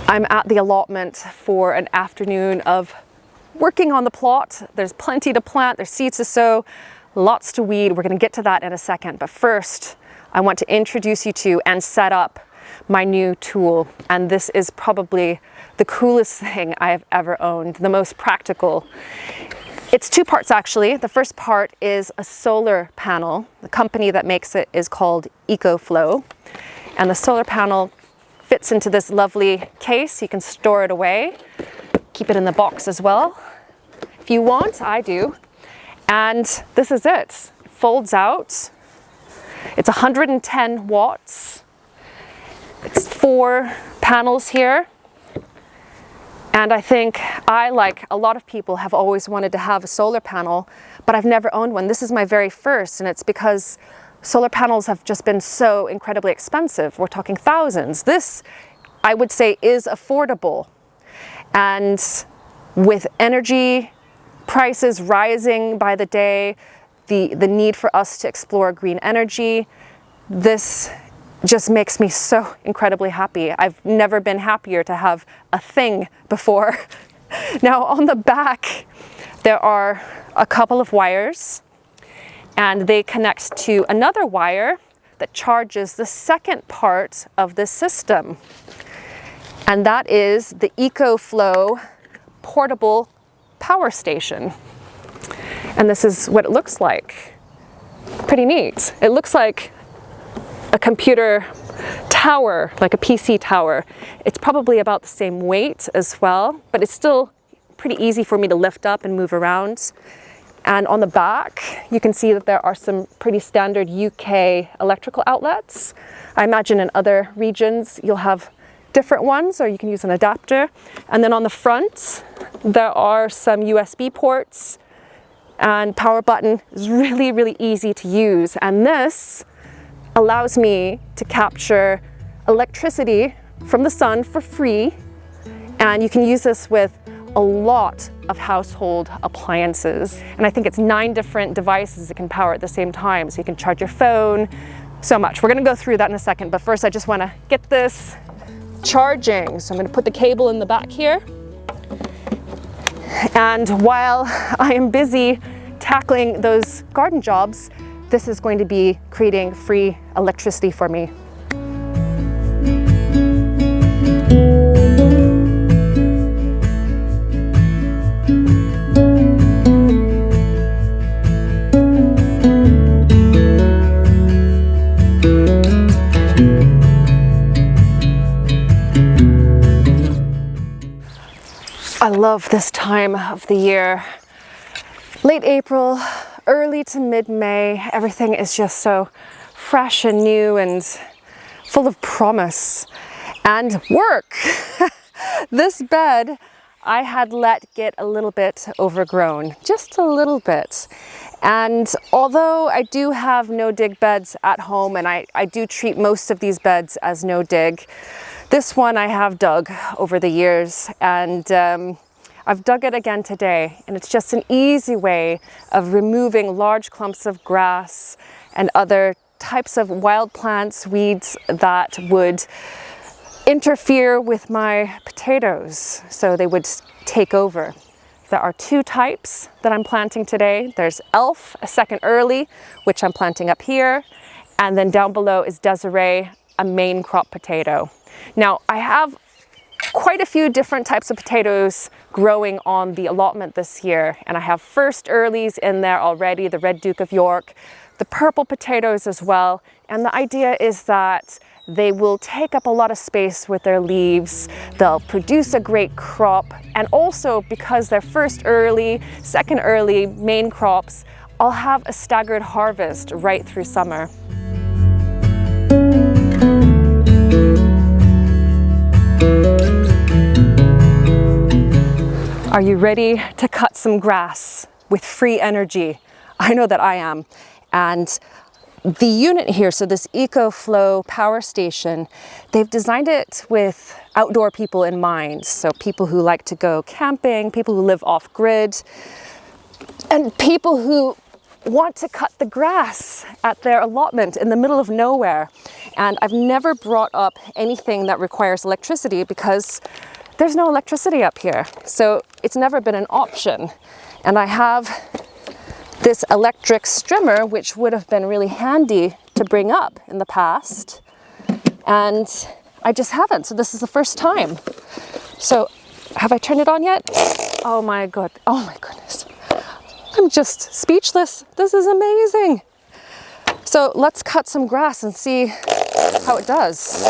I'm at the allotment for an afternoon of working on the plot. There's plenty to plant, there's seeds to sow, lots to weed. We're going to get to that in a second. But first, I want to introduce you to and set up my new tool. And this is probably the coolest thing I have ever owned, the most practical. It's two parts actually. The first part is a solar panel. The company that makes it is called EcoFlow. And the solar panel fits into this lovely case. You can store it away, keep it in the box as well if you want. I do. And this is it. It folds out. It's 110 watts. It's 4 panels here. And I think I, like a lot of people, have always wanted to have a solar panel, but I've never owned one. This is my very first, and it's because solar panels have just been so incredibly expensive. We're talking thousands. This, I would say, is affordable. And with energy prices rising by the day, the need for us to explore green energy, this just makes me so incredibly happy. I've never been happier to have a thing before. Now on the back, there are a couple of wires, and they connect to another wire that charges the second part of this system. And that is the EcoFlow portable power station. And this is what it looks like. Pretty neat. It looks like a computer tower, like a PC tower. It's probably about the same weight as well, but it's still pretty easy for me to lift up and move around. And on the back, you can see that there are some pretty standard UK electrical outlets. I imagine in other regions you'll have different ones, or you can use an adapter. And then on the front, there are some USB ports, and power button is really, really easy to use. And this allows me to capture electricity from the sun for free. And you can use this with a lot of household appliances. And I think it's 9 different devices that can power at the same time. So you can charge your phone, so much. We're gonna go through that in a second, but first I just wanna get this charging. So I'm gonna put the cable in the back here. And while I am busy tackling those garden jobs, this is going to be creating free electricity for me. I love this time of the year. Late April, early to mid-May, everything is just so fresh and new and full of promise and work. This bed I had let get a little bit overgrown, just a little bit. And although I do have no-dig beds at home, and I do treat most of these beds as no-dig, this one I have dug over the years, and I've dug it again today, and it's just an easy way of removing large clumps of grass and other types of wild plants, weeds that would interfere with my potatoes, so they would take over. There are 2 types that I'm planting today. There's Elf, a second early, which I'm planting up here, and then down below is Desiree, a main crop potato. Now, I have quite a few different types of potatoes growing on the allotment this year, and I have first earlies in there already, the Red Duke of York, the purple potatoes as well. And the idea is that they will take up a lot of space with their leaves, they'll produce a great crop, and also because they're first early, second early, main crops, I'll have a staggered harvest right through summer. Are you ready to cut some grass with free energy? I know that I am. And the unit here, so this EcoFlow power station, they've designed it with outdoor people in mind. So people who like to go camping, people who live off grid, and people who want to cut the grass at their allotment in the middle of nowhere. And I've never brought up anything that requires electricity because there's no electricity up here. So it's never been an option. And I have this electric strimmer, which would have been really handy to bring up in the past. And I just haven't. So this is the first time. So have I turned it on yet? Oh my goodness. I'm just speechless. This is amazing. So let's cut some grass and see how it does.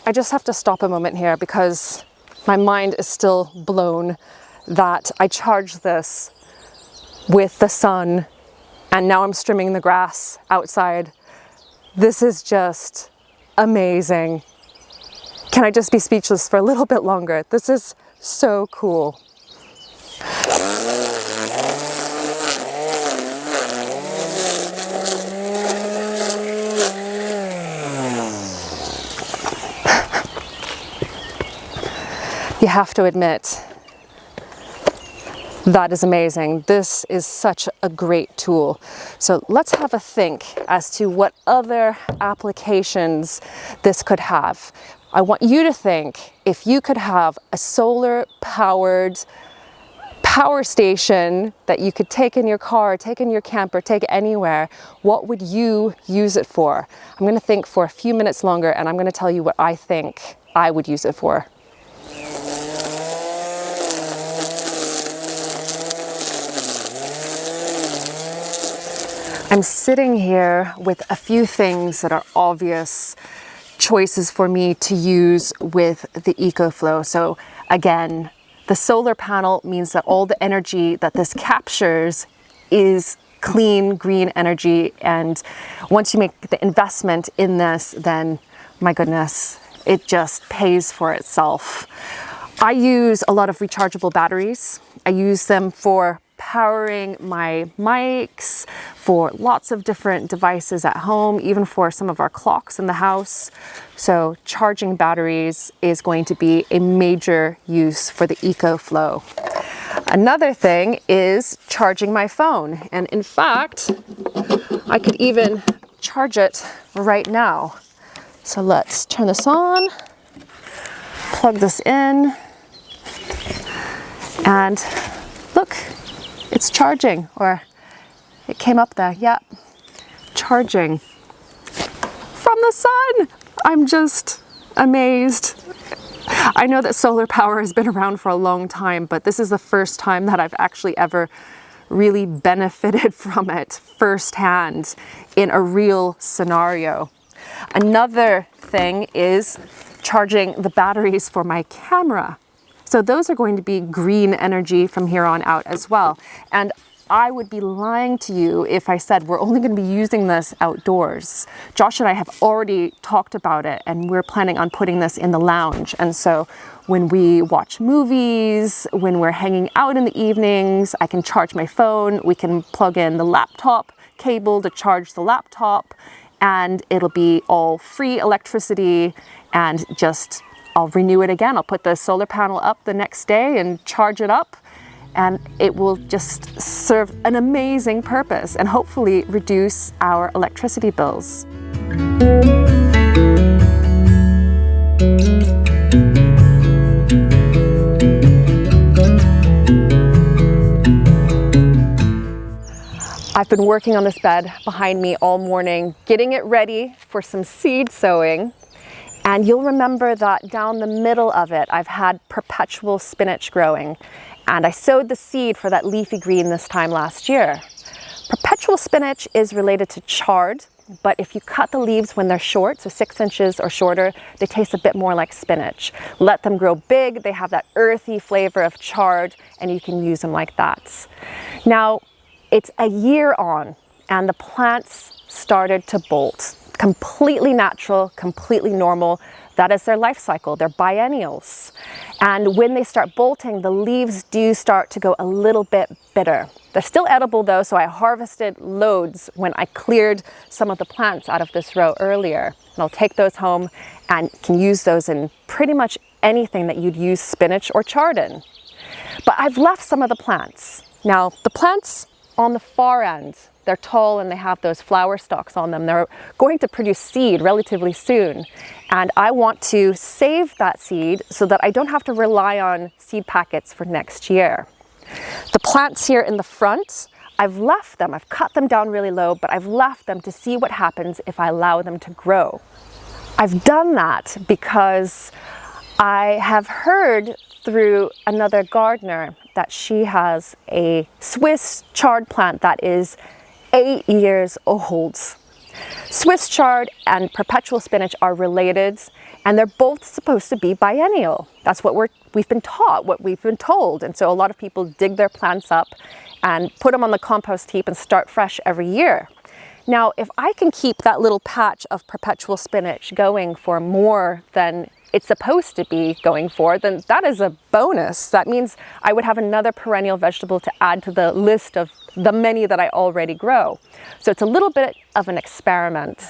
I just have to stop a moment here because my mind is still blown that I charged this with the sun and now I'm trimming the grass outside. This is just amazing. Can I just be speechless for a little bit longer? This is so cool. You have to admit, that is amazing. This is such a great tool. So let's have a think as to what other applications this could have. I want you to think if you could have a solar powered power station that you could take in your car, take in your camper, take anywhere, what would you use it for? I'm going to think for a few minutes longer and I'm going to tell you what I think I would use it for. I'm sitting here with a few things that are obvious choices for me to use with the EcoFlow. So again, the solar panel means that all the energy that this captures is clean, green energy. And once you make the investment in this, then my goodness, it just pays for itself. I use a lot of rechargeable batteries. I use them for powering my mics, for lots of different devices at home, even for some of our clocks in the house. So charging batteries is going to be a major use for the EcoFlow. Another thing is charging my phone. And in fact, I could even charge it right now. So let's turn this on, plug this in, and look, it's charging, or it came up there, yeah, charging from the sun. I'm just amazed. I know that solar power has been around for a long time, but this is the first time that I've actually ever really benefited from it firsthand in a real scenario. Another thing is charging the batteries for my camera. So those are going to be green energy from here on out as well. And I would be lying to you if I said we're only going to be using this outdoors. Josh and I have already talked about it and we're planning on putting this in the lounge. And so when we watch movies, when we're hanging out in the evenings, I can charge my phone. We can plug in the laptop cable to charge the laptop and it'll be all free electricity and just I'll renew it again. I'll put the solar panel up the next day and charge it up and it will just serve an amazing purpose and hopefully reduce our electricity bills. I've been working on this bed behind me all morning, getting it ready for some seed sowing. And you'll remember that down the middle of it, I've had perpetual spinach growing. And I sowed the seed for that leafy green this time last year. Perpetual spinach is related to chard, but if you cut the leaves when they're short, so 6 inches or shorter, they taste a bit more like spinach. Let them grow big, they have that earthy flavor of chard, and you can use them like that. Now, it's a year on, and the plants started to bolt. Completely natural, completely normal. That is their life cycle. They're biennials. And when they start bolting, the leaves do start to go a little bit bitter. They're still edible though, so I harvested loads when I cleared some of the plants out of this row earlier. And I'll take those home and can use those in pretty much anything that you'd use spinach or chard in. But I've left some of the plants. Now, the plants on the far end, they're tall and they have those flower stalks on them. They're going to produce seed relatively soon. And I want to save that seed so that I don't have to rely on seed packets for next year. The plants here in the front, I've left them. I've cut them down really low, but I've left them to see what happens if I allow them to grow. I've done that because I have heard through another gardener that she has a Swiss chard plant that is 8 years old. Swiss chard and perpetual spinach are related, and they're both supposed to be biennial. That's what we've been taught, what we've been told. And so a lot of people dig their plants up and put them on the compost heap and start fresh every year. Now, if I can keep that little patch of perpetual spinach going for more than it's supposed to be going for, then that is a bonus. That means I would have another perennial vegetable to add to the list of the many that I already grow. So it's a little bit of an experiment.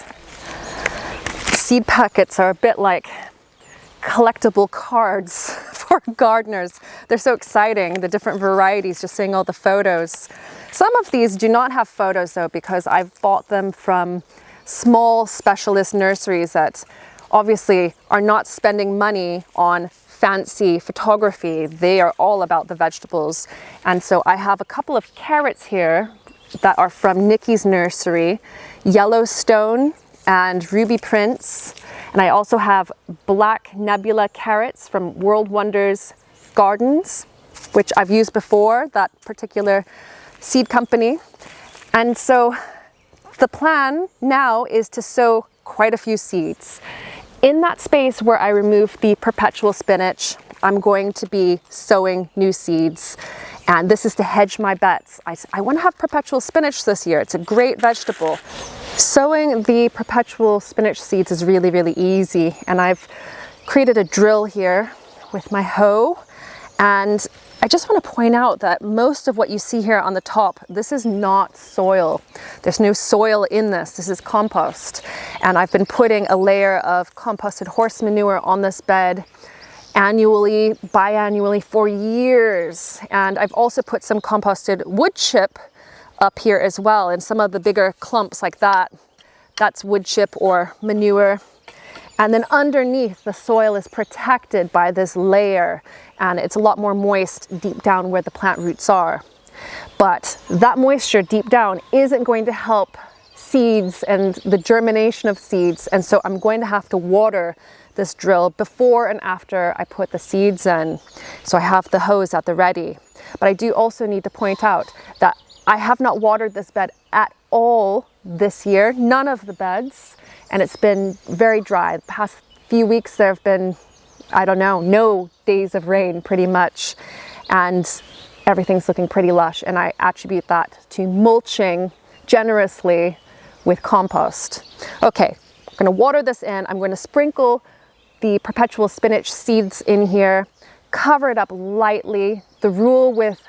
Seed packets are a bit like collectible cards for gardeners. They're so exciting, the different varieties, just seeing all the photos. Some of these do not have photos though, because I've bought them from small specialist nurseries that obviously are not spending money on fancy photography. They are all about the vegetables. And so I have a couple of carrots here that are from Nikki's nursery, Yellowstone and Ruby Prince. And I also have black nebula carrots from World Wonders Gardens, which I've used before, that particular seed company. And so the plan now is to sow quite a few seeds. In that space where I removed the perpetual spinach, I'm going to be sowing new seeds. And this is to hedge my bets. I want to have perpetual spinach this year. It's a great vegetable. Sowing the perpetual spinach seeds is really, really easy. And I've created a drill here with my hoe. And I just want to point out that most of what you see here on the top, this is not soil. There's no soil in this. This is compost. And I've been putting a layer of composted horse manure on this bed annually, biannually for years. And I've also put some composted wood chip up here as well. And some of the bigger clumps like that, that's wood chip or manure. And then underneath, the soil is protected by this layer, and it's a lot more moist deep down where the plant roots are. But that moisture deep down isn't going to help seeds and the germination of seeds. And so I'm going to have to water this drill before and after I put the seeds in. So I have the hose at the ready. But I do also need to point out that I have not watered this bed at all this year, none of the beds. And it's been very dry. The past few weeks there have been, I don't know, no days of rain pretty much. And everything's looking pretty lush. And I attribute that to mulching generously with compost. Okay, I'm gonna water this in. I'm gonna sprinkle the perpetual spinach seeds in here, cover it up lightly. The rule with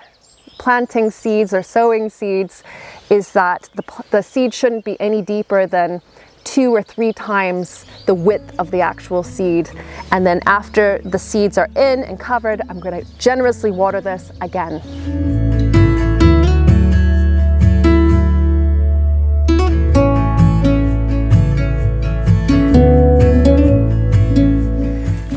planting seeds or sowing seeds is that the seed shouldn't be any deeper than 2 or 3 times the width of the actual seed. And then after the seeds are in and covered, I'm going to generously water this again.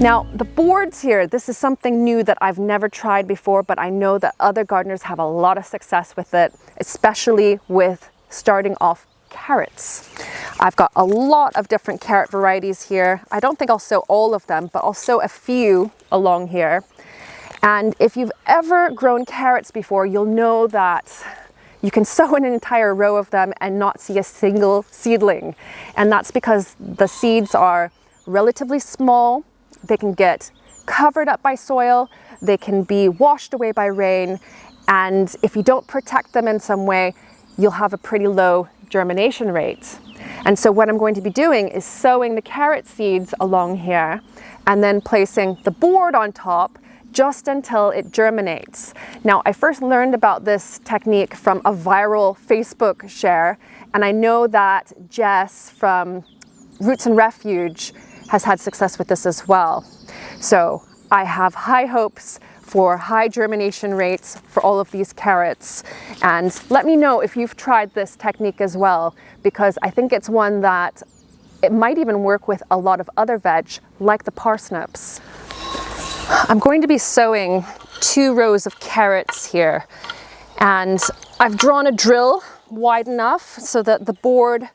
Now, the boards here, this is something new that I've never tried before, but I know that other gardeners have a lot of success with it, especially with starting off carrots. I've got a lot of different carrot varieties here. I don't think I'll sow all of them, but I'll sow a few along here. And if you've ever grown carrots before, you'll know that you can sow an entire row of them and not see a single seedling. And that's because the seeds are relatively small. They can get covered up by soil. They can be washed away by rain. And if you don't protect them in some way, you'll have a pretty low germination rate. And so what I'm going to be doing is sowing the carrot seeds along here and then placing the board on top just until it germinates. Now, I first learned about this technique from a viral Facebook share, and I know that Jess from Roots and Refuge has had success with this as well. So I have high hopes for high germination rates for all of these carrots. And let me know if you've tried this technique as well, because I think it's one that it might even work with a lot of other veg, like the parsnips. I'm going to be sowing 2 rows of carrots here, and I've drawn a drill wide enough so that the board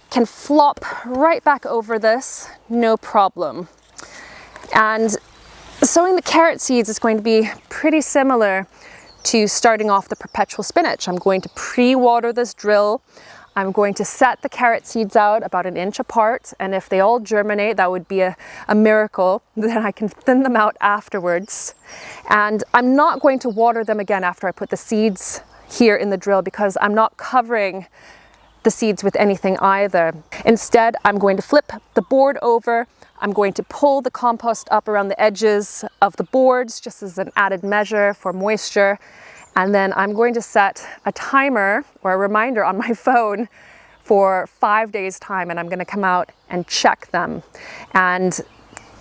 can flop right back over this, no problem. And sowing the carrot seeds is going to be pretty similar to starting off the perpetual spinach. I'm going to pre-water this drill. I'm going to set the carrot seeds out about 1 inch apart, and if they all germinate, that would be a miracle. Then I can thin them out afterwards. And I'm not going to water them again after I put the seeds here in the drill, because I'm not covering the seeds with anything either. Instead, I'm going to flip the board over. I'm going to pull the compost up around the edges of the boards just as an added measure for moisture. And then I'm going to set a timer or a reminder on my phone for 5 days time, and I'm going to come out and check them. And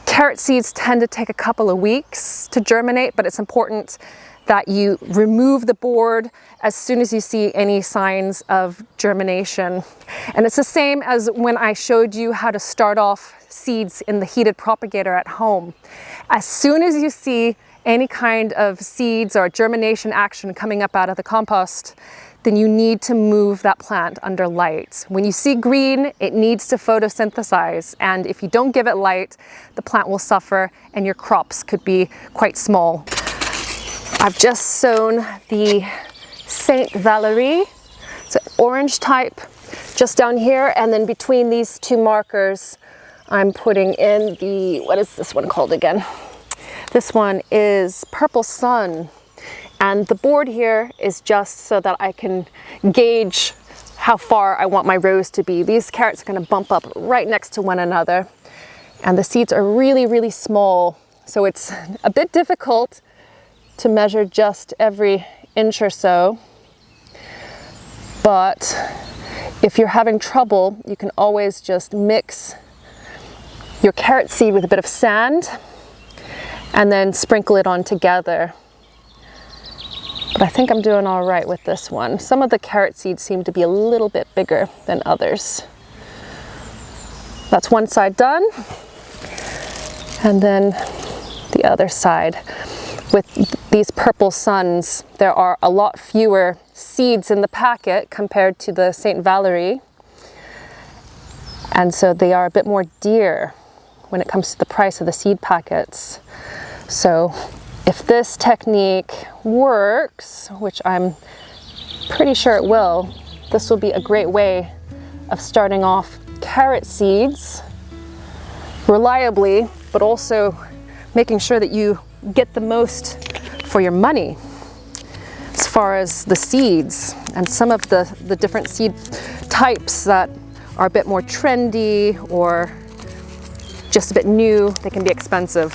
carrot seeds tend to take a couple of weeks to germinate, but it's important that you remove the board as soon as you see any signs of germination. And it's the same as when I showed you how to start off seeds in the heated propagator at home. As soon as you see any kind of seeds or germination action coming up out of the compost, then you need to move that plant under light. When you see green, it needs to photosynthesize, and if you don't give it light, the plant will suffer and your crops could be quite small. I've just sown the St. Valerie, it's an orange type, just down here, and then between these 2 markers, I'm putting in the, what is this one called again? This one is Purple Sun, and the board here is just so that I can gauge how far I want my rows to be. These carrots are going to bump up right next to one another, and the seeds are really, really small, so it's a bit difficult to measure just every inch or so. But if you're having trouble, you can always just mix your carrot seed with a bit of sand and then sprinkle it on together. But I think I'm doing all right with this one. Some of the carrot seeds seem to be a little bit bigger than others. That's one side done. And then the other side. With these Purple Suns, there are a lot fewer seeds in the packet compared to the St. Valerie. And so they are a bit more dear when it comes to the price of the seed packets. So if this technique works, which I'm pretty sure it will, this will be a great way of starting off carrot seeds reliably, but also making sure that you get the most for your money as far as the seeds. And some of the different seed types that are a bit more trendy or just a bit new, they can be expensive.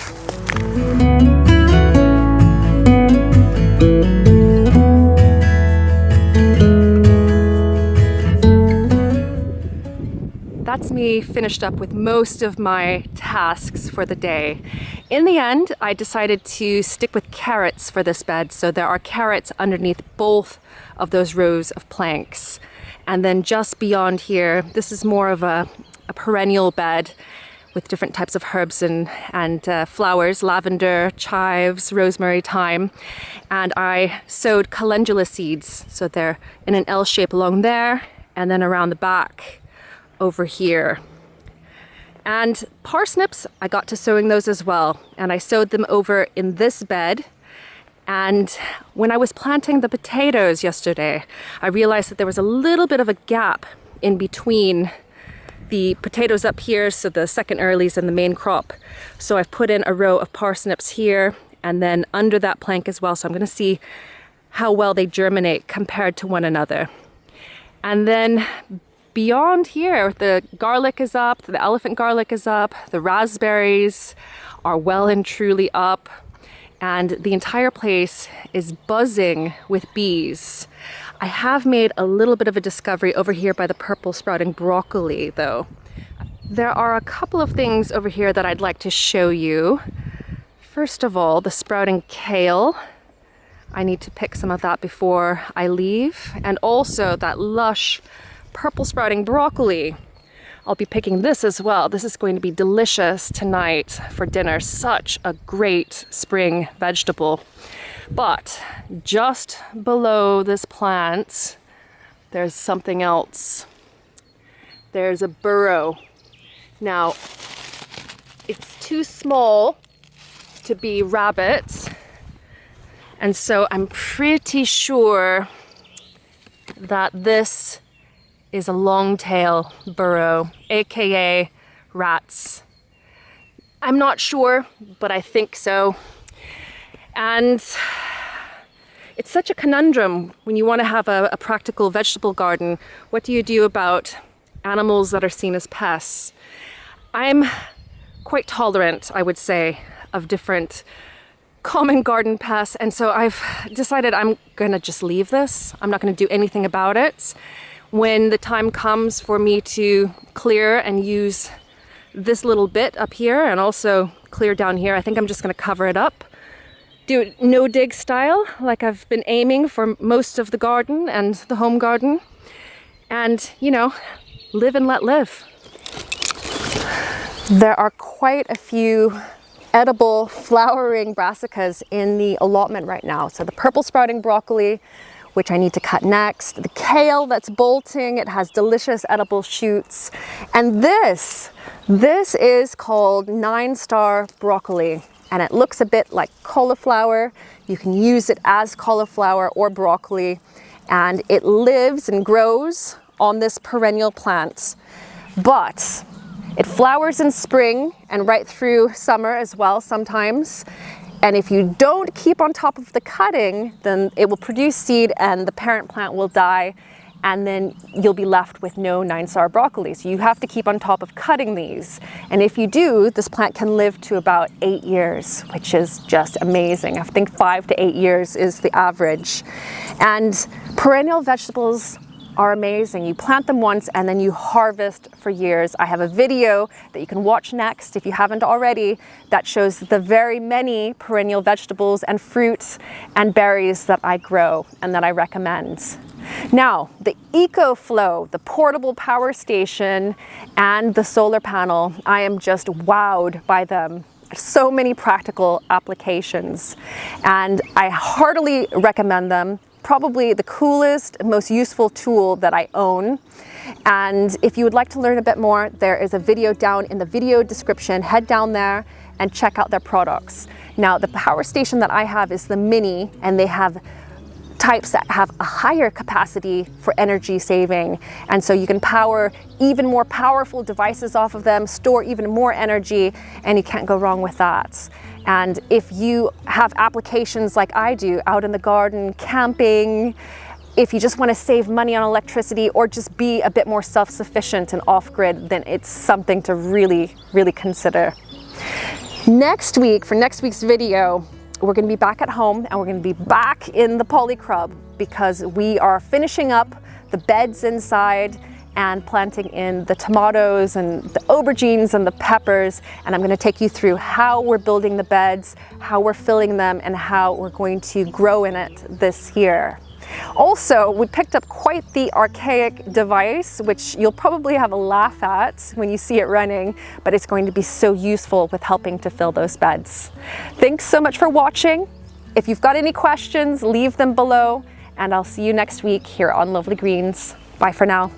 That's me finished up with most of my tasks for the day. In the end, I decided to stick with carrots for this bed, so there are carrots underneath both of those rows of planks. And then just beyond here, this is more of a perennial bed with different types of herbs and flowers, lavender, chives, rosemary, thyme. And I sowed calendula seeds, so they're in an L shape along there and then around the back over here. And parsnips, I got to sowing those as well, and I sowed them over in this bed. And when I was planting the potatoes yesterday, I realized that there was a little bit of a gap in between the potatoes up here, so the second earlies and the main crop. So I've put in a row of parsnips here and then under that plank as well. So I'm going to see how well they germinate compared to one another. And then beyond here, the garlic is up, the elephant garlic is up, the raspberries are well and truly up, and the entire place is buzzing with bees. I have made a little bit of a discovery over here by the purple sprouting broccoli though. There are a couple of things over here that I'd like to show you. First of all, the sprouting kale. I need to pick some of that before I leave. And also that lush purple sprouting broccoli. I'll be picking this as well. This is going to be delicious tonight for dinner. Such a great spring vegetable. But just below this plant, there's something else. There's a burrow. Now, it's too small to be rabbits, and so I'm pretty sure that this is a long-tail burrow, aka rats. I'm not sure, but I think so. And it's such a conundrum when you want to have a practical vegetable garden. What do you do about animals that are seen as pests? I'm quite tolerant, I would say, of different common garden pests, and so I've decided I'm gonna just leave this. I'm not gonna do anything about it. When the time comes for me to clear and use this little bit up here and also clear down here, I think I'm just gonna cover it up. Do it no dig style, like I've been aiming for most of the garden and the home garden. And, you know, live and let live. There are quite a few edible flowering brassicas in the allotment right now. So the purple sprouting broccoli, which I need to cut next, the kale that's bolting, it has delicious edible shoots. And this is called 9-star broccoli, and it looks a bit like cauliflower. You can use it as cauliflower or broccoli, and it lives and grows on this perennial plant. But it flowers in spring and right through summer as well sometimes. And if you don't keep on top of the cutting, then it will produce seed and the parent plant will die, and then you'll be left with no 9-star broccoli. So you have to keep on top of cutting these. And if you do, this plant can live to about 8 years, which is just amazing. I think 5 to 8 years is the average. And perennial vegetables are amazing. You plant them once and then you harvest for years. I have a video that you can watch next if you haven't already that shows the very many perennial vegetables and fruits and berries that I grow and that I recommend. Now, the EcoFlow, the portable power station, and the solar panel, I am just wowed by them. So many practical applications, and I heartily recommend them. Probably the coolest, most useful tool that I own. And if you would like to learn a bit more, there is a video down in the video description. Head down there and check out their products. Now, the power station that I have is the mini, and they have types that have a higher capacity for energy saving. And so you can power even more powerful devices off of them, store even more energy, and you can't go wrong with that. And if you have applications like I do out in the garden, camping, if you just want to save money on electricity or just be a bit more self-sufficient and off-grid, then it's something to really, really consider. Next week, for next week's video, we're going to be back at home and we're going to be back in the polycrub because we are finishing up the beds inside and planting in the tomatoes and the aubergines and the peppers, and I'm going to take you through how we're building the beds, how we're filling them, and how we're going to grow in it this year. Also, we picked up quite the archaic device, which you'll probably have a laugh at when you see it running, but it's going to be so useful with helping to fill those beds. Thanks so much for watching. If you've got any questions, leave them below, and I'll see you next week here on Lovely Greens. Bye for now.